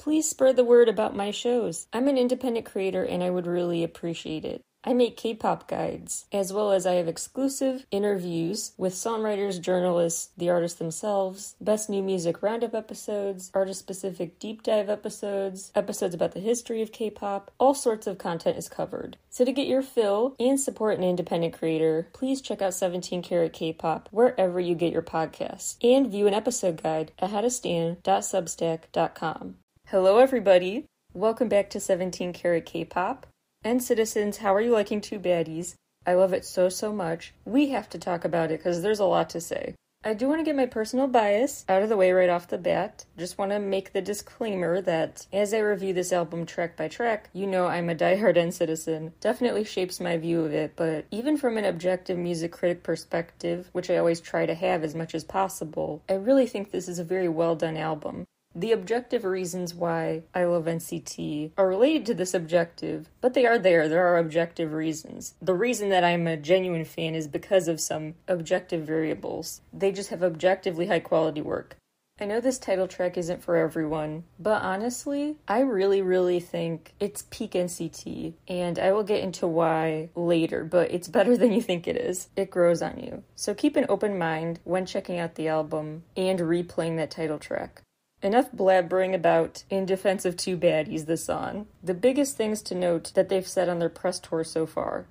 please spread the word about my shows. I'm an independent creator and I would really appreciate it. I make K-pop guides, as well as I have exclusive interviews with songwriters, journalists, the artists themselves, best new music roundup episodes, artist-specific deep dive episodes, episodes about the history of K-pop. All sorts of content is covered. So to get your fill and support an independent creator, please check out 17 Carat K-Pop wherever you get your podcasts, and view an episode guide at howtostan.substack.com. Hello everybody! Welcome back to 17 Carat K-Pop. And citizens, how are you liking Two Baddies? I love it so much. We have to talk about it because there's a lot to say. I do want to get my personal bias out of the way right off the bat. Just want to make the disclaimer that as I review this album track by track, you know I'm a diehard NCT. Definitely shapes my view of it, but even from an objective music critic perspective, which I always try to have as much as possible, I really think this is a very well done album. The objective reasons why I love NCT are related to the subjective, but they are there. There are objective reasons. The reason that I'm a genuine fan is because of some objective variables. They just have objectively high quality work. I know this title track isn't for everyone, but honestly, I really think it's peak NCT, and I will get into why later, but it's better than you think it is. It grows on you. So keep an open mind when checking out the album and replaying that title track. Enough blabbering about In Defense of Two Baddies, the song. The biggest things to note that they've said on their press tour so far.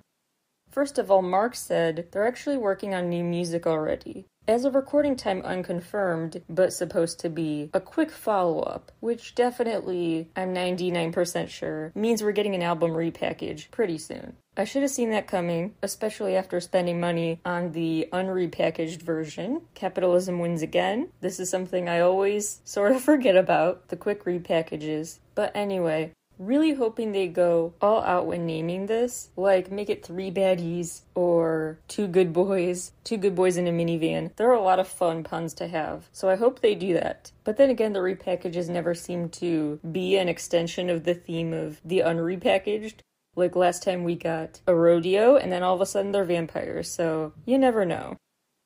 First of all, Mark said they're actually working on new music already. As of recording time unconfirmed, but supposed to be a quick follow-up, which definitely, I'm 99% sure, means we're getting an album repackage pretty soon. I should have seen that coming, especially after spending money on the unrepackaged version. Capitalism wins again. This is something I always sort of forget about, the quick repackages. But anyway, really hoping they go all out when naming this, like make it Three Baddies or Two Good Boys in a Minivan. There are a lot of fun puns to have, so I hope they do that. But then again, the repackages never seem to be an extension of the theme of the unrepackaged. Like last time we got a rodeo, and then all of a sudden they're vampires, so you never know.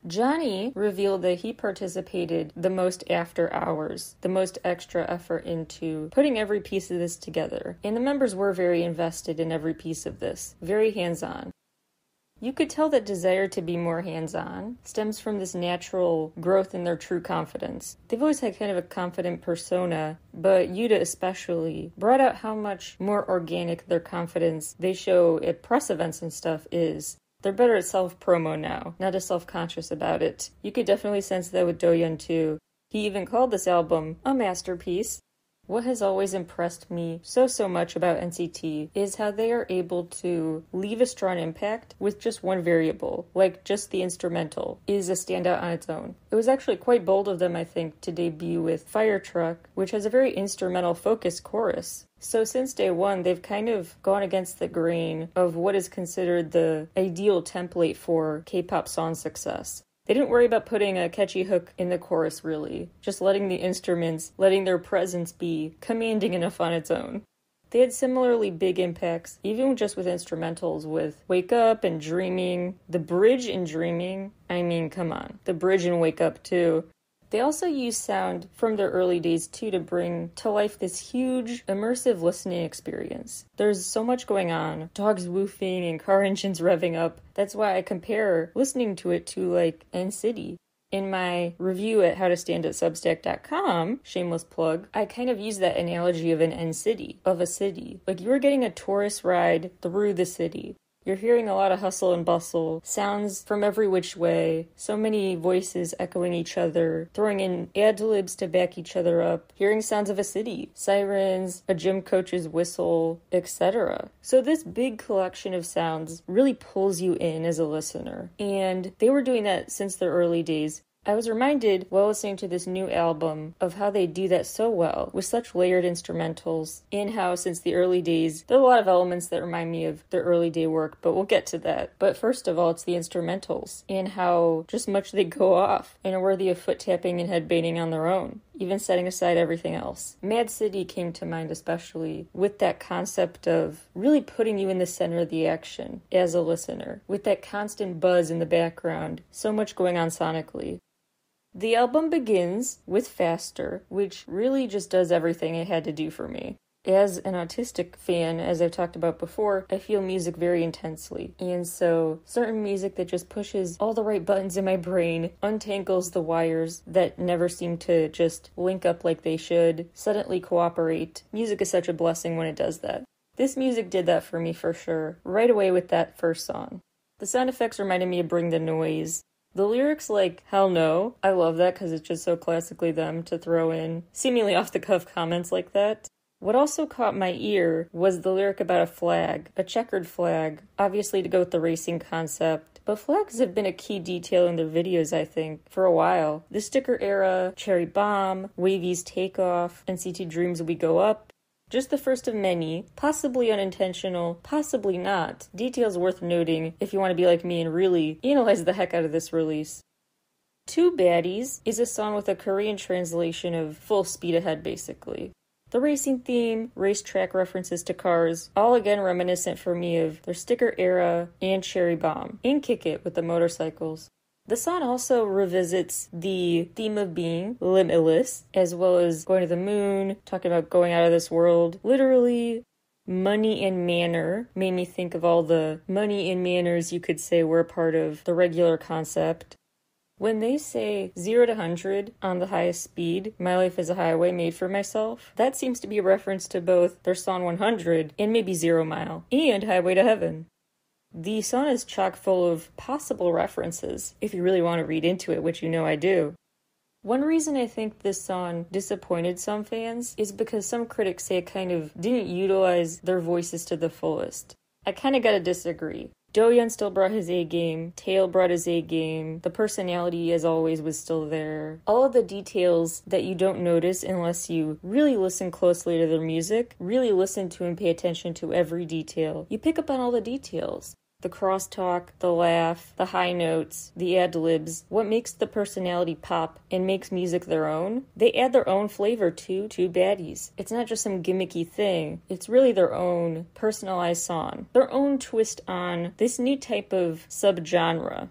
Johnny revealed that he participated the most after hours, the most extra effort into putting every piece of this together. And the members were very invested in every piece of this, very hands-on. You could tell that desire to be more hands-on stems from this natural growth in their true confidence. They've always had kind of a confident persona, but Yuta especially brought out how much more organic their confidence they show at press events and stuff is. They're better at self-promo now, not as self-conscious about it. You could definitely sense that with Doyeon too. He even called this album a masterpiece. What has always impressed me so much about NCT is how they are able to leave a strong impact with just one variable, like just the instrumental is a standout on its own. It was actually quite bold of them, I think, to debut with Fire Truck, which has a very instrumental-focused chorus. So since day one, they've kind of gone against the grain of what is considered the ideal template for K-pop song success. They didn't worry about putting a catchy hook in the chorus, really. Just letting the instruments, letting their presence be commanding enough on its own. They had similarly big impacts, even just with instrumentals, with Wake Up and Dreaming. The bridge in Dreaming, I mean, come on. The bridge in Wake Up, too. They also used sound from their early days, too, to bring to life this huge, immersive listening experience. There's so much going on. Dogs woofing and car engines revving up. That's why I compare listening to it to, like, NCT. In my review at howtostan.substack.com, shameless plug, I kind of use that analogy of an NCT, of a city. Like, you are getting a tourist ride through the city. You're hearing a lot of hustle and bustle, sounds from every which way, so many voices echoing each other, throwing in ad-libs to back each other up, hearing sounds of a city, sirens, a gym coach's whistle, etc. So this big collection of sounds really pulls you in as a listener, and they were doing that since their early days. I was reminded while listening to this new album of how they do that so well with such layered instrumentals and how since the early days there are a lot of elements that remind me of their early day work, but we'll get to that. But first of all, it's the instrumentals and how just much they go off and are worthy of foot tapping and head banging on their own, even setting aside everything else. Mad City came to mind especially with that concept of really putting you in the center of the action as a listener, with that constant buzz in the background, so much going on sonically. The album begins with Faster, which really just does everything it had to do for me. As an autistic fan, as I've talked about before, I feel music very intensely. And so certain music that just pushes all the right buttons in my brain, untangles the wires that never seem to just link up like they should, suddenly cooperate. Music is such a blessing when it does that. This music did that for me for sure, right away with that first song. The sound effects reminded me of Bring the Noise. The lyrics, like, hell no. I love that because it's just so classically them to throw in seemingly off-the-cuff comments like that. What also caught my ear was the lyric about a flag, a checkered flag, obviously to go with the racing concept. But flags have been a key detail in their videos, I think, for a while. The sticker era, Cherry Bomb, Wavy's Takeoff, NCT Dreams We Go Up. Just the first of many, possibly unintentional, possibly not, details worth noting if you want to be like me and really analyze the heck out of this release. Two Baddies is a song with a Korean translation of Full Speed Ahead, basically. The racing theme, racetrack references to cars, all again reminiscent for me of their sticker era and Cherry Bomb, and Kick It with the motorcycles. The song also revisits the theme of being limitless, as well as going to the moon, talking about going out of this world. Literally, money and manner made me think of all the money and manners you could say were a part of the regular concept. When they say 0 to 100 on the highest speed, my life is a highway made for myself, that seems to be a reference to both their song 100 and maybe 0 Mile, and Highway to Heaven. The song is chock full of possible references, if you really want to read into it, which you know I do. One reason I think this song disappointed some fans is because some critics say it kind of didn't utilize their voices to the fullest. I kind of gotta disagree. Doyeon still brought his A-game, Taeil brought his A-game, the personality as always was still there. All of the details that you don't notice unless you really listen closely to their music, really listen to and pay attention to every detail. You pick up on all the details. The crosstalk, the laugh, the high notes, the ad-libs, what makes the personality pop and makes music their own. They add their own flavor to Two Baddies. It's not just some gimmicky thing. It's really their own personalized song, their own twist on this new type of subgenre.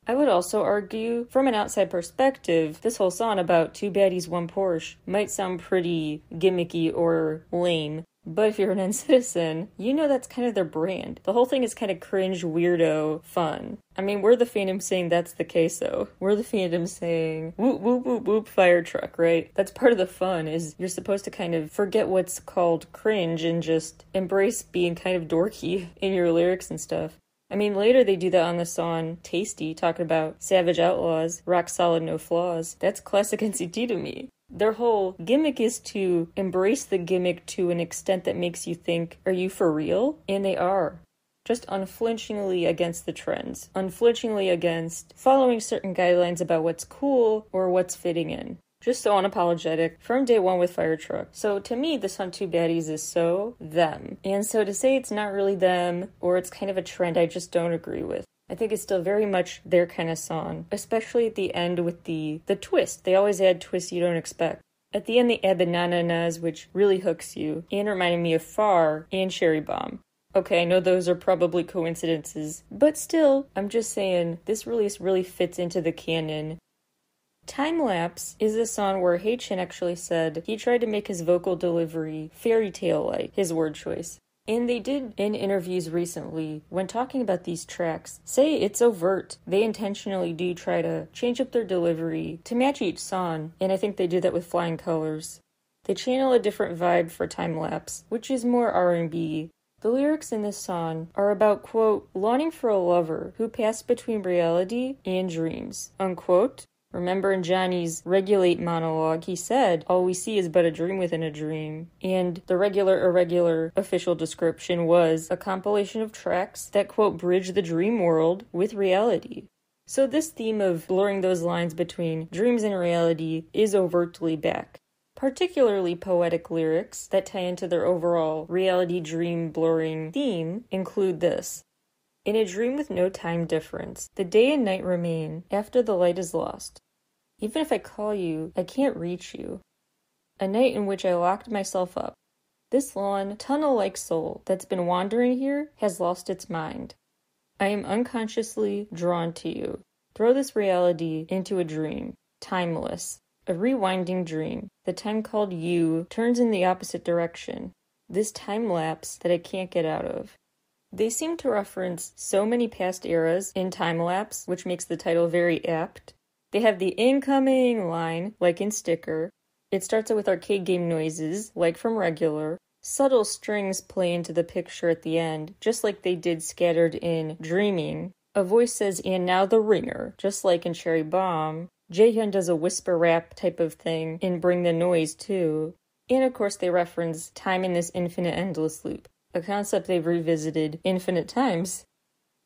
I would also argue, from an outside perspective, this whole song about two baddies, one Porsche might sound pretty gimmicky or lame. But if you're an NCTzen, you know that's kind of their brand. The whole thing is kind of cringe, weirdo, fun. I mean, we're the fandom saying that's the case, though. We're the fandom saying, whoop, whoop, whoop, whoop, fire truck, right? That's part of the fun, is you're supposed to kind of forget what's called cringe and just embrace being kind of dorky in your lyrics and stuff. I mean, later they do that on the song Tasty, talking about Savage Outlaws, rock solid, no flaws. That's classic NCT to me. Their whole gimmick is to embrace the gimmick to an extent that makes you think, are you for real? And they are. Just unflinchingly against the trends. Unflinchingly against following certain guidelines about what's cool or what's fitting in. Just so unapologetic from day one with Fire Truck. So to me, the song Two Baddies is so them. And so to say it's not really them or it's kind of a trend, I just don't agree with. I think it's still very much their kind of song, especially at the end with the twist. They always add twists you don't expect. At the end, they add the na-na-nas, which really hooks you, and reminded me of Far and Cherry Bomb. Okay, I know those are probably coincidences, but still, I'm just saying, this release really fits into the canon. Time Lapse is a song where Haechan actually said he tried to make his vocal delivery fairy tale-like, his word choice. And they did, in interviews recently, when talking about these tracks, say it's overt. They intentionally do try to change up their delivery to match each song, and I think they do that with Flying Colors. They channel a different vibe for Time Lapse, which is more R&B. The lyrics in this song are about, quote, longing for a lover who passed between reality and dreams, unquote. Remember in Johnny's Regulate monologue, he said, all we see is but a dream within a dream. And the regular irregular official description was a compilation of tracks that, quote, bridge the dream world with reality. So this theme of blurring those lines between dreams and reality is overtly back. Particularly poetic lyrics that tie into their overall reality dream blurring theme include this. In a dream with no time difference, the day and night remain after the light is lost. Even if I call you, I can't reach you. A night in which I locked myself up. This long, tunnel-like soul that's been wandering here has lost its mind. I am unconsciously drawn to you. Throw this reality into a dream. timeless. A rewinding dream. The time called you turns in the opposite direction. This time lapse that I can't get out of. They seem to reference so many past eras in time lapse, which makes the title very apt. They have the incoming line, like in Sticker. It starts out with arcade game noises, like from Regular. Subtle strings play into the picture at the end, just like they did scattered in Dreaming. A voice says, "And now the ringer," just like in Cherry Bomb. Jaehyun does a whisper rap type of thing in Bring the Noise, too. And of course they reference time in this infinite endless loop, a concept they've revisited infinite times.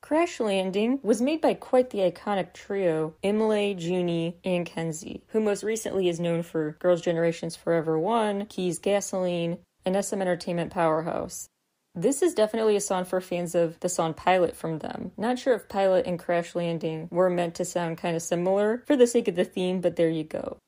Crash Landing was made by quite the iconic trio, Imlay, Junie, and Kenzie, who most recently is known for Girls' Generation's Forever One, Key's Gasoline, and SM Entertainment Powerhouse. This is definitely a song for fans of the song Pilot from them. Not sure if Pilot and Crash Landing were meant to sound kind of similar for the sake of the theme, but there you go.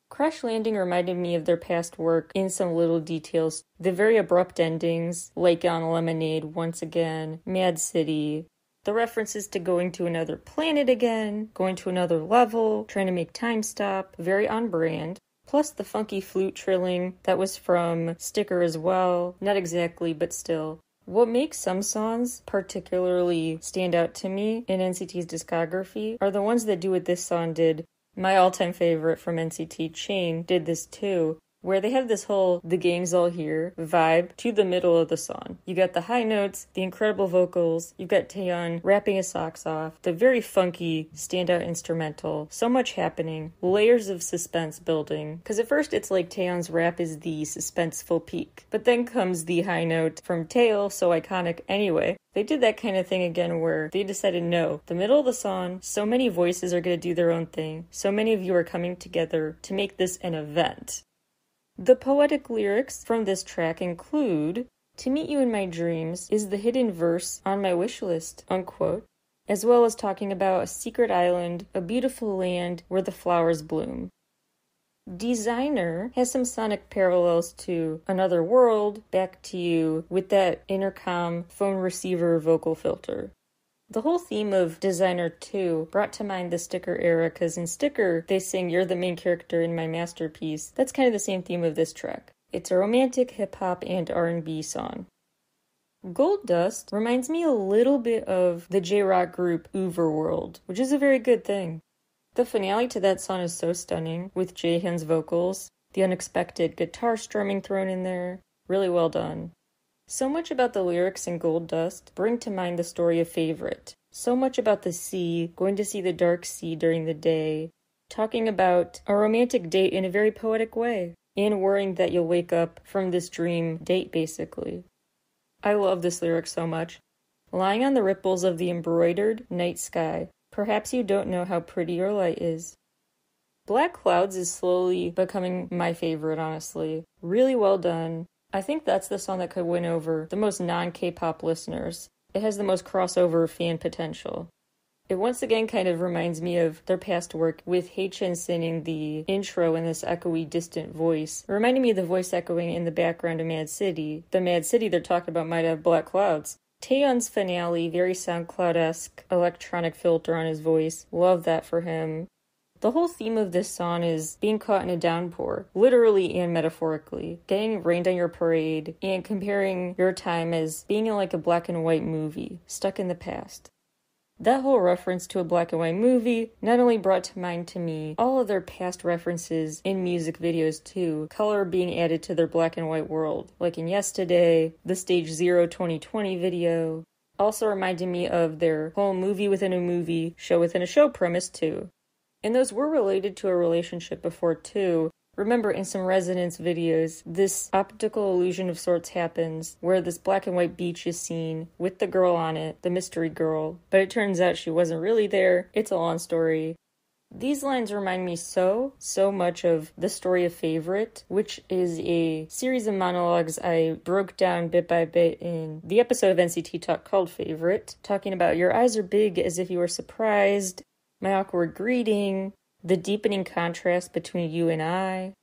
Crash Landing reminded me of their past work in some little details. The very abrupt endings, like on Lemonade once again, Mad City. The references to going to another planet again, going to another level, trying to make time stop, very on brand. Plus the funky flute trilling that was from Sticker as well. Not exactly, but still. What makes some songs particularly stand out to me in NCT's discography are the ones that do what this song did. My all-time favorite from NCT, Chain, did this too, where they have this whole "the gang's all here" vibe to the middle of the song. You got the high notes, the incredible vocals, you've got Taeyeon rapping his socks off, the very funky standout instrumental, so much happening, layers of suspense building. Because at first it's like Taeyeon's rap is the suspenseful peak, but then comes the high note from Taeil, so iconic anyway. They did that kind of thing again where they decided no, the middle of the song, so many voices are going to do their own thing, so many of you are coming together to make this an event. The poetic lyrics from this track include, "To meet you in my dreams is the hidden verse on my wish list," unquote, as well as talking about a secret island, a beautiful land where the flowers bloom. Designer has some sonic parallels to Another World, Back to You, with that intercom phone receiver vocal filter. The whole theme of Designer 2 brought to mind the Sticker era, because in Sticker, they sing "You're the main character in my masterpiece." That's kind of the same theme of this track. It's a romantic hip-hop and R&B song. Gold Dust reminds me a little bit of the J-rock group Overworld, which is a very good thing. The finale to that song is so stunning, with Jaehyun's vocals, the unexpected guitar strumming thrown in there. Really well done. So much about the lyrics in Gold Dust bring to mind the story of Favorite. So much about the sea, going to see the dark sea during the day, talking about a romantic date in a very poetic way, and worrying that you'll wake up from this dream date, basically. I love this lyric so much. Lying on the ripples of the embroidered night sky, perhaps you don't know how pretty your light is. Black Clouds is slowly becoming my favorite, honestly. Really well done. I think that's the song that could win over the most non-K-pop listeners. It has the most crossover fan potential. It once again kind of reminds me of their past work with Haechan singing the intro in this echoey, distant voice, reminding me of the voice echoing in the background of Mad City. The Mad City they're talking about might have black clouds. Taeyeon's finale, very SoundCloud-esque electronic filter on his voice. Love that for him. The whole theme of this song is being caught in a downpour, literally and metaphorically, getting rained on your parade, and comparing your time as being in like a black and white movie, stuck in the past. That whole reference to a black and white movie not only brought to mind to me all of their past references in music videos too, color being added to their black and white world, like in Yesterday, the Stage Zero 2020 video, also reminded me of their whole movie within a movie, show within a show premise too. And those were related to a relationship before too. Remember, in some Resonance videos, this optical illusion of sorts happens, where this black and white beach is seen, with the girl on it, the mystery girl, but it turns out she wasn't really there. It's a long story. These lines remind me so much of the story of Favorite, which is a series of monologues I broke down bit by bit in the episode of NCT Talk called Favorite, talking about your eyes are big as if you were surprised, my awkward greeting, the deepening contrast between you and I.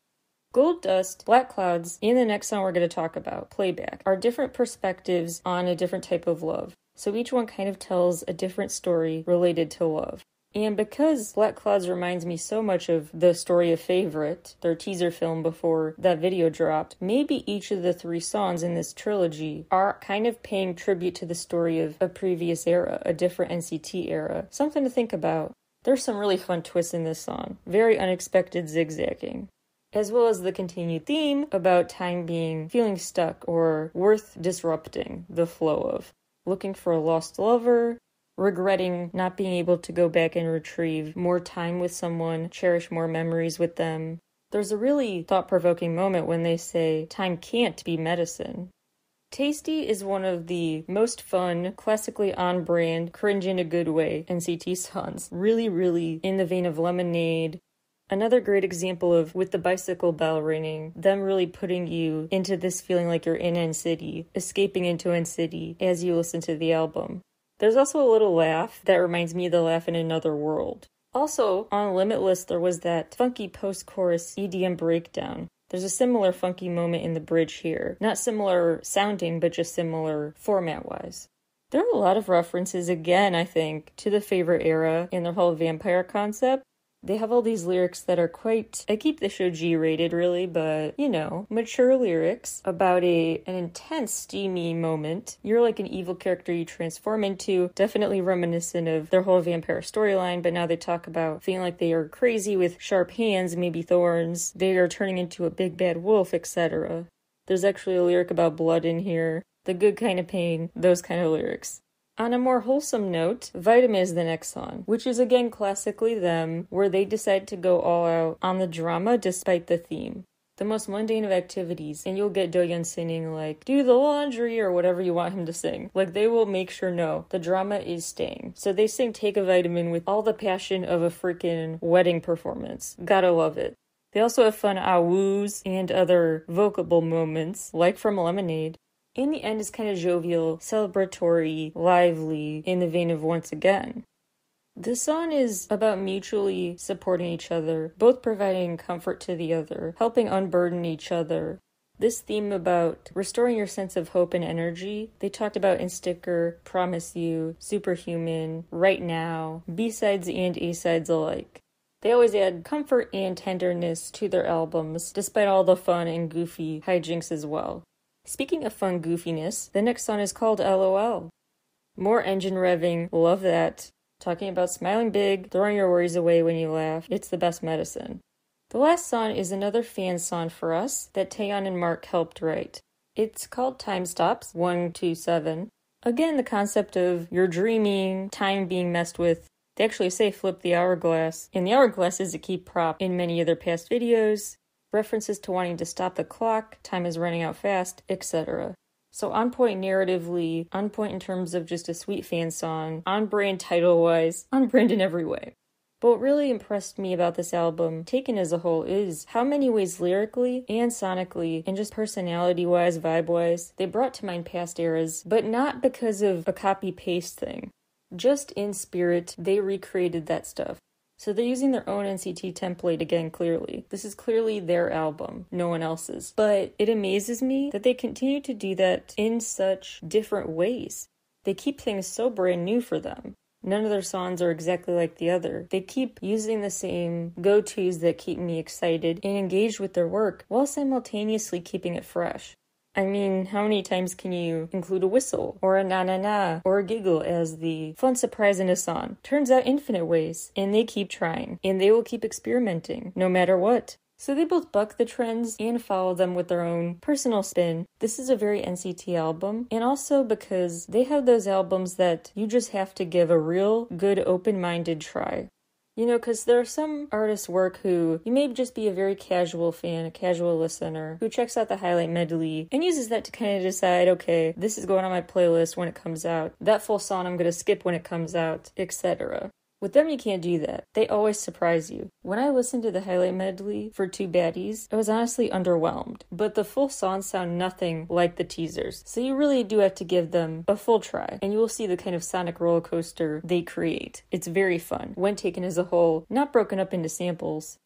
Gold Dust, Black Clouds, and the next song we're going to talk about, Playback, are different perspectives on a different type of love. So each one kind of tells a different story related to love. And because Black Clouds reminds me so much of the story of Favorite, their teaser film before that video dropped, maybe each of the 3 songs in this trilogy are kind of paying tribute to the story of a previous era, a different NCT era. Something to think about. There's some really fun twists in this song. Very unexpected zigzagging. As well as the continued theme about time being feeling stuck or worth disrupting the flow of. Looking for a lost lover, regretting not being able to go back and retrieve more time with someone, cherish more memories with them. There's a really thought-provoking moment when they say, time can't be medicine. Tasty is one of the most fun, classically on-brand, cringe in a good way NCT songs. Really, really in the vein of Lemonade. Another great example of, with the bicycle bell ringing, them really putting you into this feeling like you're in NCT, escaping into NCT as you listen to the album. There's also a little laugh that reminds me of the laugh in Another World. Also, on Limitless, there was that funky post-chorus EDM breakdown. There's a similar funky moment in the bridge here. Not similar sounding, but just similar format-wise. There are a lot of references, again, I think, to the Favorite era in their whole vampire concept. They have all these lyrics that are quite, I keep the show G-rated really, but, mature lyrics about an intense, steamy moment. You're like an evil character you transform into, definitely reminiscent of their whole vampire storyline, but now they talk about feeling like they are crazy with sharp hands, maybe thorns, they are turning into a big bad wolf, etc. There's actually a lyric about blood in here, the good kind of pain, those kind of lyrics. On a more wholesome note, Vitamin is the next song, which is again classically them, where they decide to go all out on the drama despite the theme. The most mundane of activities, and you'll get Doyeon singing like, do the laundry or whatever you want him to sing. Like they will make sure no, the drama is staying. So they sing Take a Vitamin with all the passion of a freaking wedding performance. Gotta love it. They also have fun ah-woos and other vocable moments, like from Lemonade. In the end, is kind of jovial, celebratory, lively, in the vein of Once Again. The song is about mutually supporting each other, both providing comfort to the other, helping unburden each other. This theme about restoring your sense of hope and energy, they talked about in Sticker, Promise You, Superhuman, Right Now, B-sides and A-sides alike. They always add comfort and tenderness to their albums, despite all the fun and goofy hijinks as well. Speaking of fun goofiness, the next song is called LOL. More engine revving, love that. Talking about smiling big, throwing your worries away when you laugh, it's the best medicine. The last song is another fan song for us that Taeyeon and Mark helped write. It's called Time Stops, 127. Again, the concept of you're dreaming, time being messed with. They actually say flip the hourglass, and the hourglass is a key prop in many of their past videos. References to wanting to stop the clock, time is running out fast, etc. So on point narratively, on point in terms of just a sweet fan song, on brand title-wise, on brand in every way. But what really impressed me about this album, taken as a whole, is how many ways lyrically and sonically, and just personality-wise, vibe-wise, they brought to mind past eras, but not because of a copy-paste thing. Just in spirit, they recreated that stuff. So they're using their own NCT template again, clearly. This is clearly their album, no one else's. But it amazes me that they continue to do that in such different ways. They keep things so brand new for them. None of their songs are exactly like the other. They keep using the same go-tos that keep me excited and engaged with their work while simultaneously keeping it fresh. I mean, how many times can you include a whistle, or a na-na-na, or a giggle as the fun surprise in a song? Turns out infinite ways, and they keep trying, and they will keep experimenting, no matter what. So they both buck the trends and follow them with their own personal spin. This is a very NCT album, and also because they have those albums that you just have to give a real good open-minded try. You know, because there are some artists' work who you may just be a very casual fan, a casual listener, who checks out the highlight medley and uses that to kind of decide, okay, this is going on my playlist when it comes out, that full song I'm going to skip when it comes out, etc. With them, you can't do that. They always surprise you. When I listened to the highlight medley for Two Baddies, I was honestly underwhelmed. But the full songs sound nothing like the teasers. So you really do have to give them a full try, and you will see the kind of sonic roller coaster they create. It's very fun, when taken as a whole, not broken up into samples.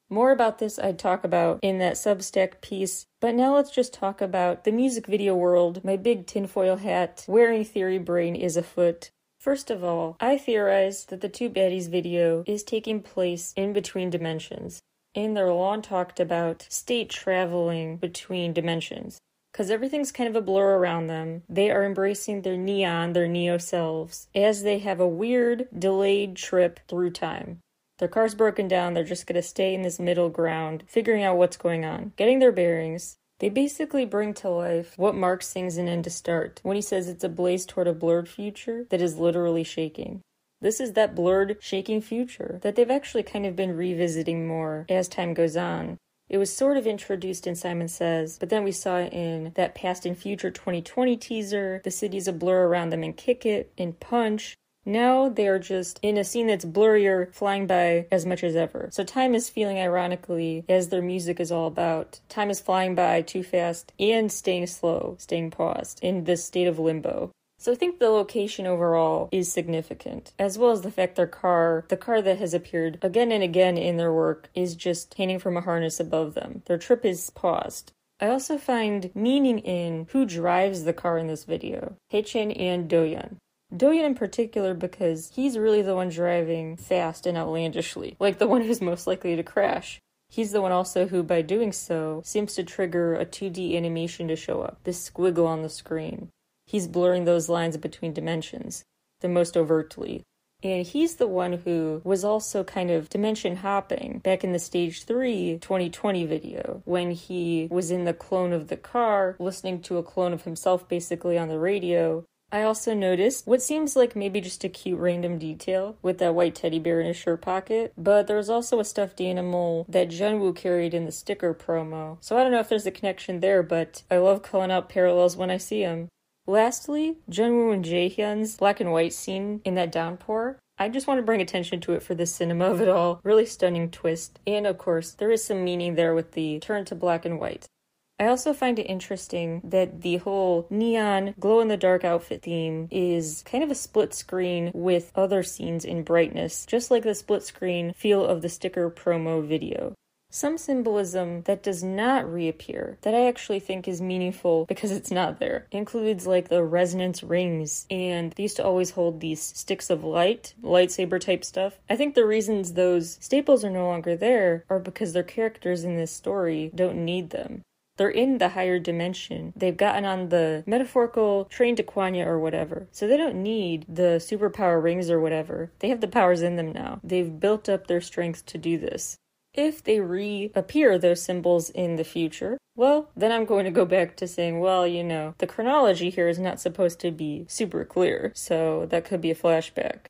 More about this I'd talk about in that Substack piece, but now let's just talk about the music video world. My big tinfoil hat, wearing theory brain is afoot. First of all, I theorize that the Two Baddies video is taking place in between dimensions. In their long talked about state traveling between dimensions. Because everything's kind of a blur around them. They are embracing their neon, their neo selves, as they have a weird, delayed trip through time. Their car's broken down, they're just gonna stay in this middle ground, figuring out what's going on, getting their bearings. They basically bring to life what Mark sings in End to Start, when he says it's a blaze toward a blurred future that is literally shaking. This is that blurred, shaking future that they've actually kind of been revisiting more as time goes on. It was sort of introduced in Simon Says, but then we saw it in that Past and Future 2020 teaser, the city's a blur around them in Kick It, in Punch. Now they are just in a scene that's blurrier, flying by as much as ever. So time is feeling ironically, as their music is all about. Time is flying by too fast and staying slow, staying paused, in this state of limbo. So I think the location overall is significant, as well as the fact the car that has appeared again and again in their work, is just hanging from a harness above them. Their trip is paused. I also find meaning in who drives the car in this video, Haechan and Doyeon. Doyeon in particular because he's really the one driving fast and outlandishly, like the one who's most likely to crash. He's the one also who, by doing so, seems to trigger a 2D animation to show up, this squiggle on the screen. He's blurring those lines between dimensions, the most overtly. And he's the one who was also kind of dimension hopping back in the Stage 3 2020 video, when he was in the clone of the car, listening to a clone of himself basically on the radio. I also noticed what seems like maybe just a cute random detail with that white teddy bear in his shirt pocket, but there was also a stuffed animal that Jungwoo carried in the sticker promo. So I don't know if there's a connection there, but I love calling out parallels when I see them. Lastly, Jungwoo and Jaehyun's black and white scene in that downpour. I just want to bring attention to it for the cinema of it all. Really stunning twist. And of course, there is some meaning there with the turn to black and white. I also find it interesting that the whole neon glow-in-the-dark outfit theme is kind of a split screen with other scenes in brightness, just like the split screen feel of the sticker promo video. Some symbolism that does not reappear, that I actually think is meaningful because it's not there, includes like the resonance rings, and they used to always hold these sticks of light, lightsaber type stuff. I think the reasons those staples are no longer there are because their characters in this story don't need them. They're in the higher dimension. They've gotten on the metaphorical train to Kwanya or whatever. So they don't need the superpower rings or whatever. They have the powers in them now. They've built up their strength to do this. If they reappear those symbols in the future, well, then I'm going to go back to saying, well, the chronology here is not supposed to be super clear, so that could be a flashback.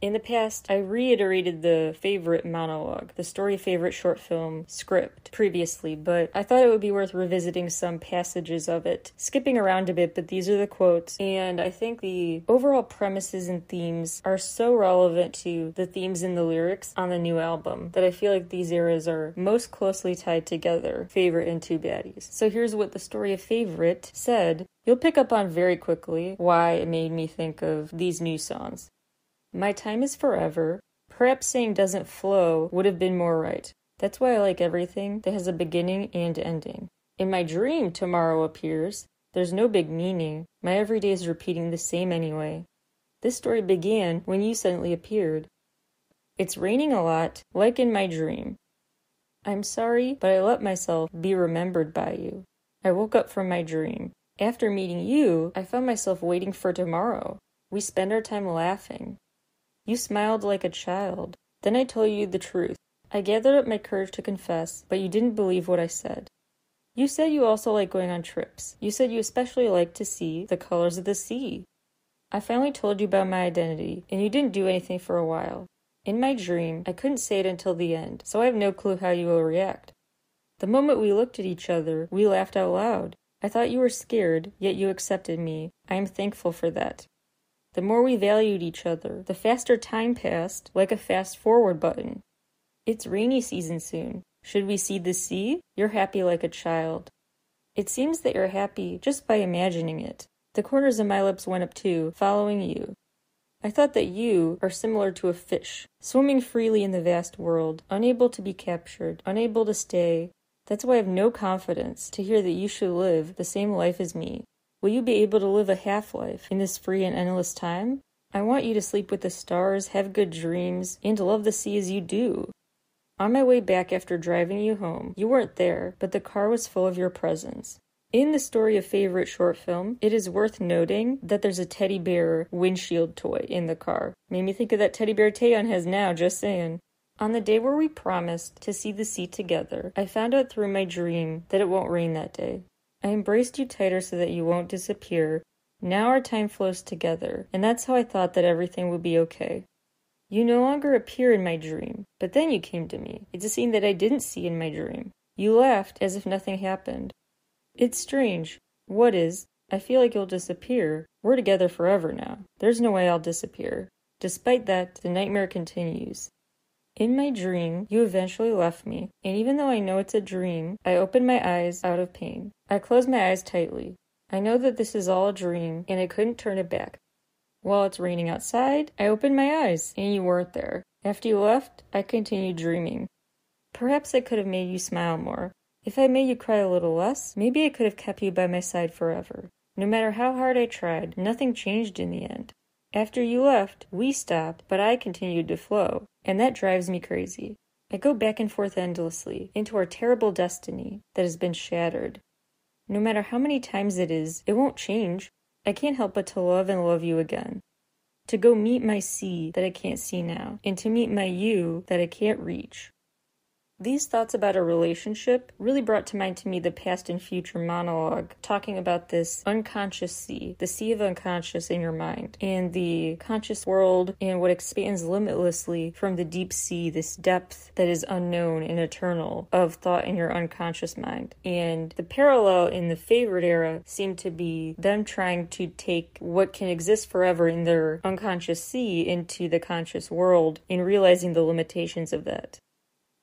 In the past, I reiterated the favorite monologue, the story favorite short film script previously, but I thought it would be worth revisiting some passages of it, skipping around a bit, but these are the quotes, and I think the overall premises and themes are so relevant to the themes in the lyrics on the new album that I feel like these eras are most closely tied together, Favorite and Two Baddies. So here's what the story of Favorite said. You'll pick up on very quickly why it made me think of these new songs. My time is forever. Perhaps saying doesn't flow would have been more right. That's why I like everything that has a beginning and ending. In my dream, tomorrow appears. There's no big meaning. My everyday is repeating the same anyway. This story began when you suddenly appeared. It's raining a lot, like in my dream. I'm sorry, but I let myself be remembered by you. I woke up from my dream. After meeting you, I found myself waiting for tomorrow. We spend our time laughing. You smiled like a child. Then I told you the truth. I gathered up my courage to confess, but you didn't believe what I said. You said you also like going on trips. You said you especially like to see the colors of the sea. I finally told you about my identity, and you didn't do anything for a while. In my dream, I couldn't say it until the end, so I have no clue how you will react. The moment we looked at each other, we laughed out loud. I thought you were scared, yet you accepted me. I am thankful for that. The more we valued each other, the faster time passed, like a fast-forward button. It's rainy season soon. Should we see the sea? You're happy like a child. It seems that you're happy just by imagining it. The corners of my lips went up too, following you. I thought that you are similar to a fish, swimming freely in the vast world, unable to be captured, unable to stay. That's why I have no confidence to hear that you should live the same life as me. Will you be able to live a half-life in this free and endless time? I want you to sleep with the stars, have good dreams, and love the sea as you do. On my way back after driving you home, you weren't there, but the car was full of your presence. In the Story of Favorite short film, it is worth noting that there's a teddy bear windshield toy in the car. Made me think of that teddy bear Taeyeon has now, just saying. On the day where we promised to see the sea together, I found out through my dream that it won't rain that day. I embraced you tighter so that you won't disappear. Now our time flows together, and that's how I thought that everything would be okay. You no longer appear in my dream, but then you came to me. It's a scene that I didn't see in my dream. You laughed as if nothing happened. It's strange. What is? I feel like you'll disappear. We're together forever now. There's no way I'll disappear. Despite that, the nightmare continues. In my dream, you eventually left me, and even though I know it's a dream, I open my eyes out of pain. I close my eyes tightly. I know that this is all a dream, and I couldn't turn it back. While it's raining outside, I opened my eyes, and you weren't there. After you left, I continued dreaming. Perhaps I could have made you smile more. If I made you cry a little less, maybe I could have kept you by my side forever. No matter how hard I tried, nothing changed in the end. After you left, we stopped, but I continued to flow, and that drives me crazy. I go back and forth endlessly, into our terrible destiny that has been shattered. No matter how many times it is, it won't change. I can't help but to love and love you again. To go meet my sea that I can't see now, and to meet my you that I can't reach. These thoughts about a relationship really brought to mind to me the past and future monologue, talking about this unconscious sea, the sea of unconscious in your mind, and the conscious world and what expands limitlessly from the deep sea, this depth that is unknown and eternal of thought in your unconscious mind. And the parallel in the favorite era seemed to be them trying to take what can exist forever in their unconscious sea into the conscious world and realizing the limitations of that.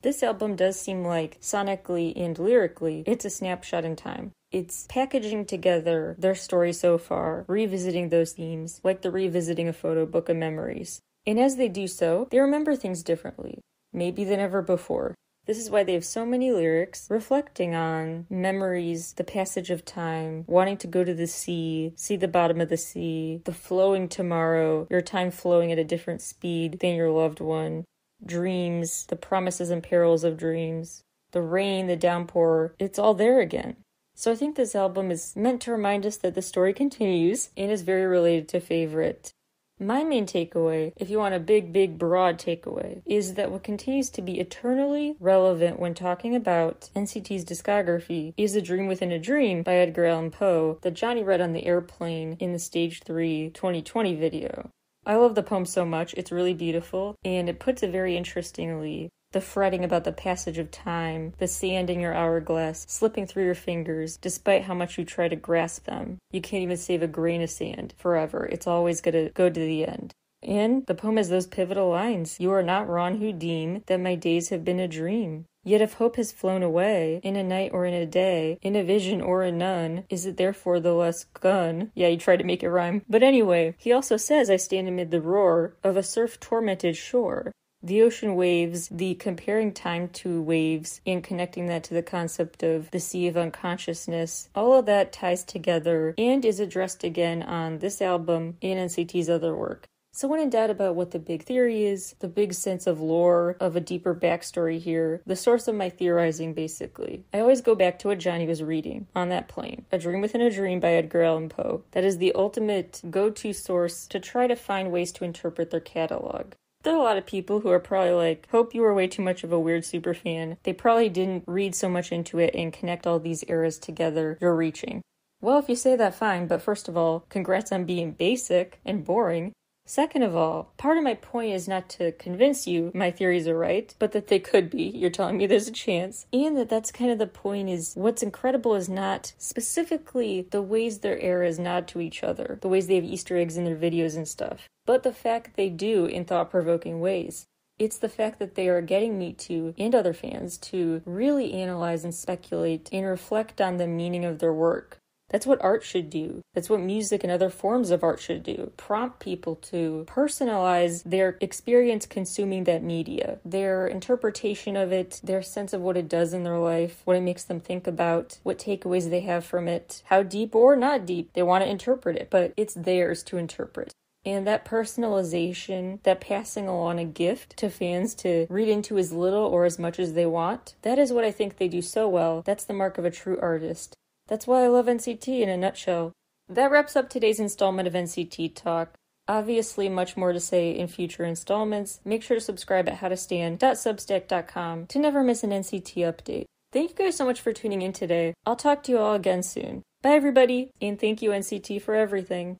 This album does seem like, sonically and lyrically, it's a snapshot in time. It's packaging together their story so far, revisiting those themes, like the revisiting a photo book of memories. And as they do so, they remember things differently, maybe than ever before. This is why they have so many lyrics reflecting on memories, the passage of time, wanting to go to the sea, see the bottom of the sea, the flowing tomorrow, your time flowing at a different speed than your loved one. Dreams, the promises and perils of dreams, the rain, the downpour, it's all there again. So I think this album is meant to remind us that the story continues and is very related to Favorite. My main takeaway, if you want a big, broad takeaway, is that what continues to be eternally relevant when talking about NCT's discography is A Dream Within a Dream by Edgar Allan Poe that Johnny read on the airplane in the Stage 3 2020 video. I love the poem so much, it's really beautiful, and it puts it very interestingly. The fretting about the passage of time, the sand in your hourglass, slipping through your fingers, despite how much you try to grasp them. You can't even save a grain of sand forever, it's always gonna go to the end. And the poem has those pivotal lines. You are not wrong who deem that my days have been a dream. Yet if hope has flown away, in a night or in a day, in a vision or in none, is it therefore the less gone? Yeah, you tried to make it rhyme. But anyway, he also says, I stand amid the roar of a surf-tormented shore. The ocean waves, the comparing time to waves, and connecting that to the concept of the sea of unconsciousness, all of that ties together and is addressed again on this album and NCT's other work. So when in doubt about what the big theory is, the big sense of lore, of a deeper backstory here, the source of my theorizing basically, I always go back to what Johnny was reading on that plane, A Dream Within a Dream by Edgar Allan Poe. That is the ultimate go-to source to try to find ways to interpret their catalog. There are a lot of people who are probably like, hope you were way too much of a weird superfan. They probably didn't read so much into it and connect all these eras together. You're reaching. Well, if you say that, fine, but first of all, congrats on being basic and boring. Second of all, part of my point is not to convince you my theories are right, but that they could be. You're telling me there's a chance. And that's kind of the point is what's incredible is not specifically the ways their eras nod to each other, the ways they have Easter eggs in their videos and stuff, but the fact they do in thought-provoking ways. It's the fact that they are getting Me Too and other fans to really analyze and speculate and reflect on the meaning of their work. That's what art should do. That's what music and other forms of art should do. Prompt people to personalize their experience consuming that media, their interpretation of it, their sense of what it does in their life, what it makes them think about, what takeaways they have from it, how deep or not deep they want to interpret it, but it's theirs to interpret. And that personalization, that passing along a gift to fans to read into as little or as much as they want, that is what I think they do so well. That's the mark of a true artist. That's why I love NCT in a nutshell. That wraps up today's installment of NCT Talk. Obviously, much more to say in future installments. Make sure to subscribe at howtostan.substack.com to never miss an NCT update. Thank you guys so much for tuning in today. I'll talk to you all again soon. Bye everybody, and thank you NCT for everything.